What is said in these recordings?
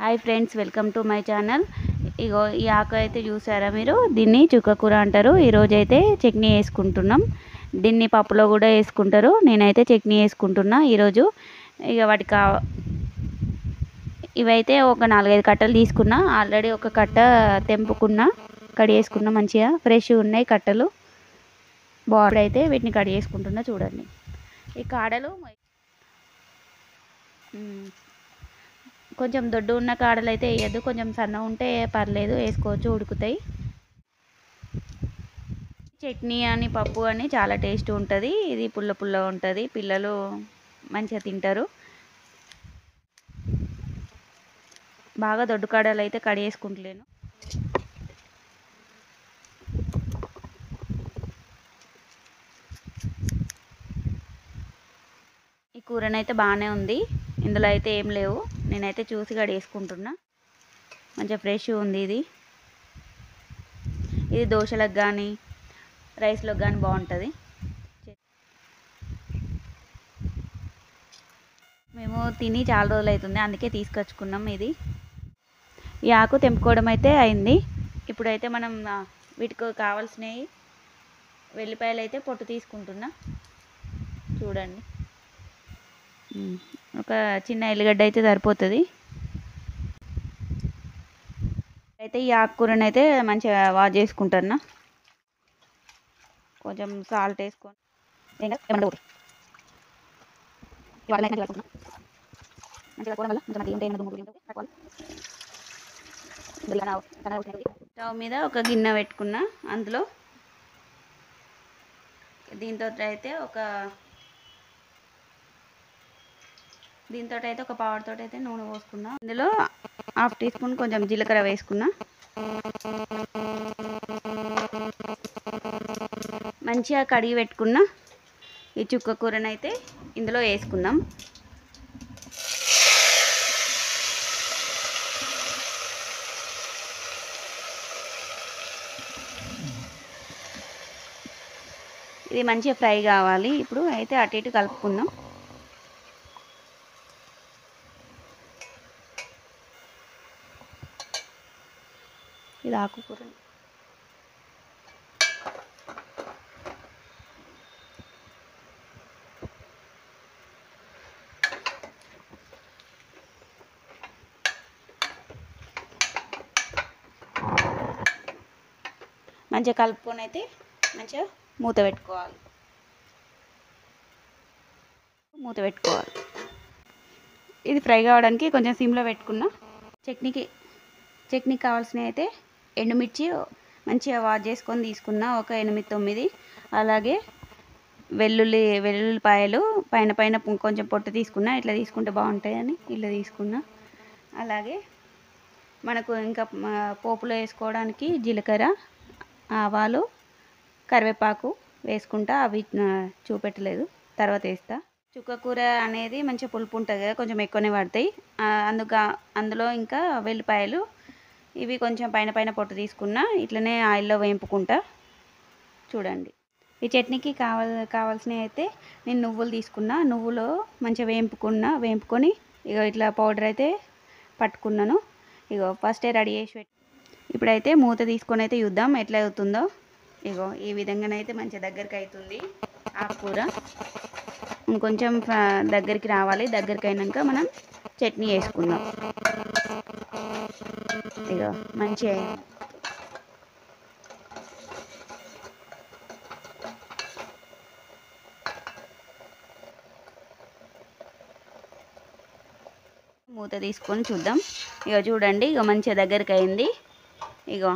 Hi friends, welcome to my channel. ఇగో ఈ ఆకు అయితే చూసారా మీరు, దీన్ని చుక్కకూర అంటారు. ఈరోజు అయితే చట్నీ వేసుకుంటున్నాం. దీన్ని పప్పులో కూడా వేసుకుంటారు. నేనైతే చట్నీ వేసుకుంటున్నా ఈరోజు. ఇక వాటికి ఇవైతే ఒక 4-5 కట్టలు తీసుకున్నా. ఆల్రెడీ ఒక కట్ట తెంపుకున్నా, కడిగేసుకున్నా. మంచిగా ఫ్రెష్ ఉన్నాయి కట్టలు. బాడీ అయితే వీటిని కడిగేసుకుంటున్నా. చూడండి ఈ కాడలు కొంచెం దొడ్డు ఉన్న కాడలు అయితే వేయద్దు, కొంచెం సన్న ఉంటే పర్లేదు, వేసుకోవచ్చు, ఉడుకుతాయి. చట్నీ అని పప్పు అని చాలా టేస్ట్ ఉంటుంది. ఇది పుల్ల పుల్లగా ఉంటుంది, పిల్లలు మంచిగా తింటారు. బాగా దొడ్డు కాడలు అయితే కడిగేసుకుంటలేను. ఈ కూరనైతే బాగానే ఉంది, ఇందులో అయితే ఏం లేవు. నేనైతే చూసి కడిగేసుకుంటున్నా. మంచిగా ఫ్రెష్ ఉంది. ఇది దోశలకు కానీ రైస్లోకి కానీ బాగుంటుంది. మేము తిని చాలా రోజులు అవుతుంది, అందుకే తీసుకొచ్చుకున్నాం. ఈ ఆకు తెంపుకోవడం అయితే అయింది. ఇప్పుడైతే మనం వీటికి కావాల్సినవి వెల్లిపాయలు అయితే పొట్టు తీసుకుంటున్నా. చూడండి, ఒక చిన్న ఎల్లిగడ్డ అయితే సరిపోతుంది. అయితే ఈ ఆకుకూరని అయితే మంచిగా వాష్ చేసుకుంటున్నా. కొంచెం సాల్ట్ వేసుకొని స్టవ్ మీద ఒక గిన్నె పెట్టుకున్నా. అందులో దీంతో అయితే ఒక పావుతో అయితే నూనె పోసుకున్నా. ఇందులో 1/2 టీ స్పూన్ కొంచెం జీలకర్ర వేసుకున్నా. మంచిగా కడిగి పెట్టుకున్న ఈ చుక్క కూరనైతే ఇందులో వేసుకుందాం. ఇది మంచిగా ఫ్రై కావాలి. ఇప్పుడు అయితే అటు ఇటు కలుపుకుందాం. ఇది ఆకుకూర మంచిగా కలుపుకొని అయితే మంచిగా మూత పెట్టుకోవాలి. ఇది ఫ్రై కావడానికి కొంచెం సిమ్లో పెట్టుకున్నా. చట్నీకి కావాల్సినవి అయితే ఎండుమిర్చి మంచిగా వాష్ చేసుకొని తీసుకున్నా, ఒక 8-9. అలాగే వెల్లుల్లిపాయలు పైన కొంచెం పొట్టు తీసుకున్నా. ఇట్లా తీసుకుంటే బాగుంటాయని ఇట్లా తీసుకున్నా. అలాగే మనకు ఇంకా పోపులో వేసుకోవడానికి జీలకర్ర, ఆవాలు, కరివేపాకు వేసుకుంటా. అవి చూపెట్టలేదు, తర్వాత వేస్తా. చుక్కకూర అనేది మంచిగా పులుపు ఉంటుంది కదా, కొంచెం ఎక్కువనే పడతాయి. అందులో ఇంకా వెల్లిపాయలు ఇవి కొంచెం పైన పొట్టు తీసుకున్నా. ఇట్లనే ఆయిల్లో వేయింపుకుంటా. చూడండి, ఈ చట్నీకి కావాల్సినవి అయితే నేను నువ్వులు తీసుకున్నా. నువ్వులు మంచిగా వేయింపుకొని ఇక ఇట్లా పౌడర్ అయితే పట్టుకున్నాను. ఇగో ఫస్టే రెడీ చేసి ఇప్పుడైతే మూత తీసుకొని అయితే చూద్దాం ఎట్లా అవుతుందో. ఇగో ఈ విధంగానైతే మంచిగా దగ్గరికి అవుతుంది ఆకుకూర. ఇంకొంచెం దగ్గరికి రావాలి. దగ్గరికి అయినాక మనం చట్నీ వేసుకుందాం. ఇగో మంచిగా మూత తీసుకొని చూద్దాం. ఇగో చూడండి, ఇగో మంచిగా దగ్గరికి అయింది. ఇగో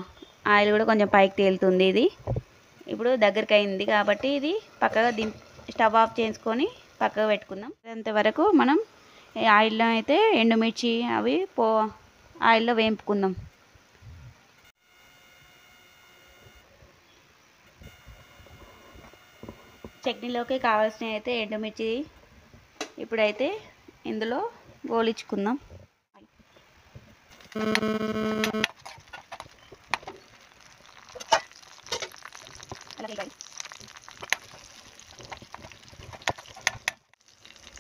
ఆయిల్ కూడా కొంచెం పైకి తేలుతుంది. ఇది ఇప్పుడు దగ్గరికి అయింది కాబట్టి ఇది పక్కగా స్టవ్ ఆఫ్ చేసుకొని పక్కగా పెట్టుకుందాం. అంతవరకు మనం ఆయిల్లో అయితే ఎండుమిర్చి అవి ఆయిల్లో వేయింపుకుందాం. చట్నీలోకి కావాల్సినవి అయితే ఎండుమిర్చి ఇప్పుడైతే ఇందులో గోలించుకుందాం.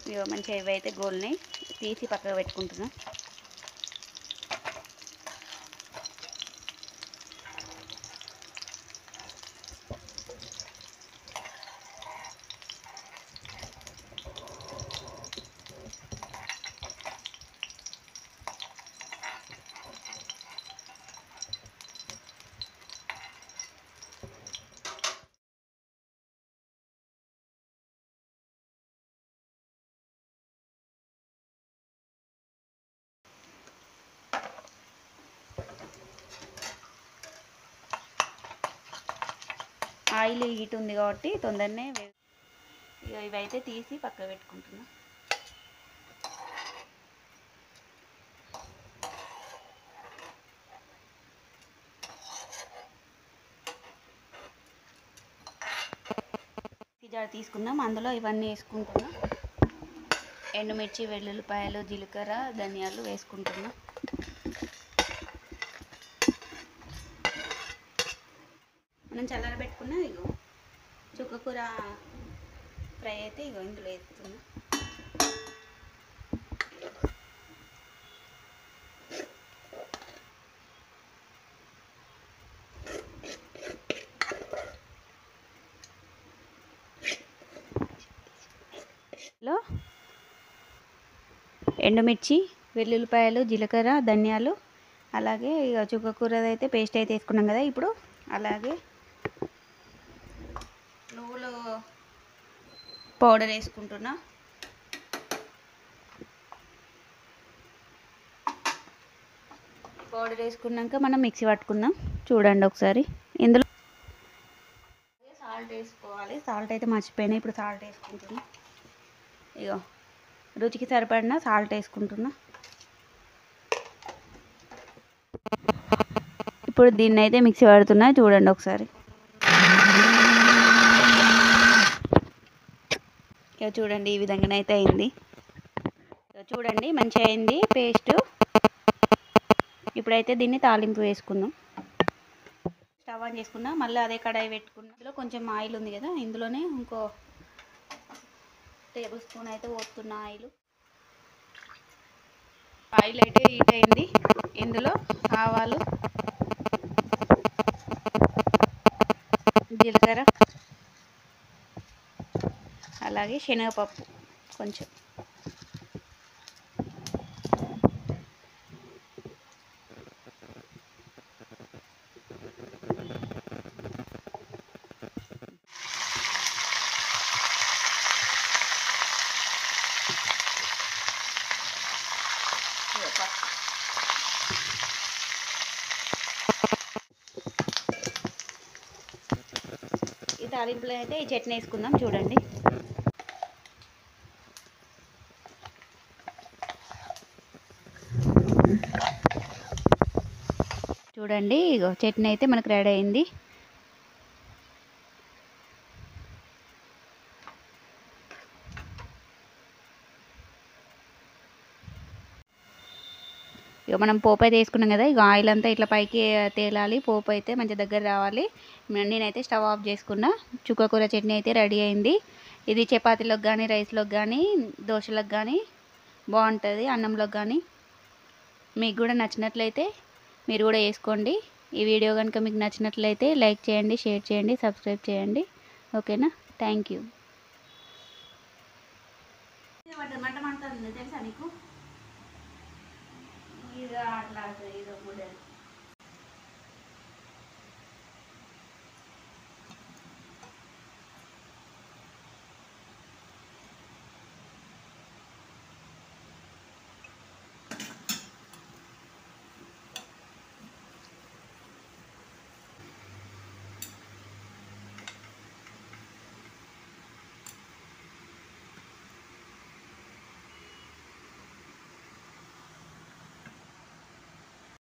ఇవి మంచిగా ఇవైతే గోల్ని తీసి పక్కకు పెట్టుకుంటున్నాం. ఆయిల్ హీట్ ఉంది కాబట్టి తొందరనే ఇవైతే తీసి పక్క పెట్టుకుంటున్నా. జార్ తీసుకున్నాం, అందులో ఇవన్నీ వేసుకుంటున్నా. ఎండుమిర్చి, వెల్లుల్లిపాయలు, జీలకర్ర, ధనియాలు వేసుకుంటున్నా. మనం చల్లారబెట్టుకున్న ఇగో చుక్కకూర ఫ్రై అయితే ఇగో ఇందులో వేస్తున్నా. ఎండుమిర్చి, వెల్లుల్లిపాయలు, జీలకర్ర, ధనియాలు, అలాగే ఇక చుక్కకూర అయితే పేస్ట్ అయితే వేసుకున్నాం కదా. ఇప్పుడు అలాగే నువ్వులు పౌడర్ వేసుకుంటున్నా. పౌడర్ వేసుకున్నాక మనం మిక్సీ పట్టుకుందాం. చూడండి ఒకసారి. ఇందులో సాల్ట్ వేసుకోవాలి. సాల్ట్ అయితే మర్చిపోయినా, ఇప్పుడు సాల్ట్ వేసుకుంటున్నా. ఇగో రుచికి సరిపడిన సాల్ట్ వేసుకుంటున్నా. ఇప్పుడు దీన్ని అయితే మిక్సీ పడుతున్నా. చూడండి ఒకసారి. ఇక చూడండి, ఈ విధంగానైతే అయింది. చూడండి మంచిగా అయింది పేస్ట్. ఇప్పుడైతే దీన్ని తాలింపు వేసుకుందాం. స్టవ్ ఆన్ చేసుకున్నా. మళ్ళీ అదే కడాయి పెట్టుకున్నా. ఇందులో కొంచెం ఆయిల్ ఉంది కదా, ఇందులోనే ఇంకో టేబుల్ స్పూన్ అయితే పోస్తున్నా ఆయిల్. ఆయిల్ అయితే హీట్ అయింది. ఇందులో ఆవాలు, జీలకర్ర, అలాగే శనగపప్పు కొంచెం. ఈ తాలింపులో అయితే ఈ చట్నీ వేసుకుందాం. చూడండి. చూడండి ఇగో చట్నీ అయితే మనకు రెడీ అయింది. ఇక మనం పోపు అయితే వేసుకున్నాం కదా. ఇక ఆయిల్ అంతా ఇట్లా పైకి తేలాలి. పోపు అయితే మంచి దగ్గర రావాలి. నేనైతే స్టవ్ ఆఫ్ చేసుకున్నా. చుక్కకూర చట్నీ అయితే రెడీ అయింది. ఇది చపాతీలోకి కానీ, రైస్లోకి కానీ, దోశలకు కానీ బాగుంటుంది. అన్నంలోకి కానీ. మీకు కూడా నచ్చినట్లయితే మీరు కూడా వేసుకోండి. ఈ వీడియో కనుక మీకు నచ్చినట్లయితే లైక్ చేయండి, షేర్ చేయండి, సబ్స్క్రైబ్ చేయండి. ఓకేనా? Thank you. తెలుసా నీకు? ఇది అట్లా ఇది